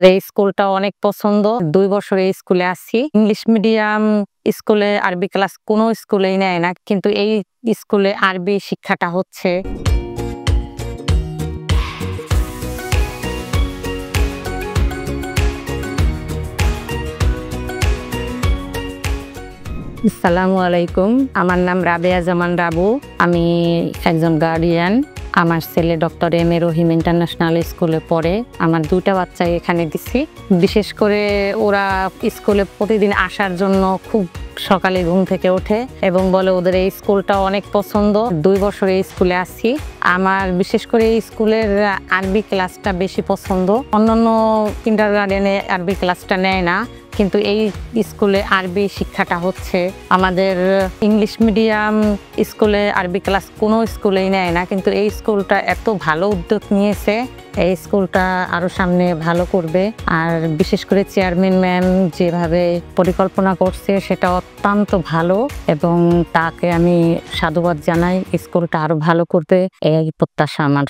এই স্কুলটা অনেক পছন্দ। ২ বছর এই স্কুলে আছি। ইংলিশ মিডিয়াম স্কুলে আরবি ক্লাস কোনো স্কুলেই নেয় না। কিন্তু এই স্কুলে আরবি শিক্ষাটা হচ্ছে। আসসালামু আলাইকুম। আমার নাম রাবেয়া জামান রাবু। আমি একজন গার্ডিয়ান। আমার ছেলে doctor M A Rahim international স্কুলে পড়ে। আমার ২ টা বাচ্চাই এখানে দিছি। বিশেষ করে ওরা স্কুলে প্রতিদিন আসার জন্য খুব সকালে ঘুম থেকে ওঠে এবং বলে ওদের এই স্কুলটা অনেক পছন্দ। ২ বছর এই স্কুলে আছি। আমার বিশেষ করে এই স্কুলের আরবি ক্লাসটা বেশি পছন্দ। অন্যান্য কিন্ডারগার্টেনে আরবি ক্লাসটা নেয় না। কিন্তু এই স্কুলে আরবি শিক্ষাটা হচ্ছে। আমাদের ইংলিশ মিডিয়াম স্কুলে আরবি ক্লাস কোনো স্কুলেই নেয় না। কিন্তু এই স্কুলটা এত ভালো উদ্যোগ নিয়েছে। এই স্কুলটা আরো সামনে ভালো করবে। আর বিশেষ করে চেয়ারম্যান ম্যাম যেভাবে পরিকল্পনা করছে সেটা অত্যন্ত ভালো এবং তাকে আমি সাধুবাদ জানাই। স্কুলটা আরো ভালো করবে এই প্রত্যাশা আমার।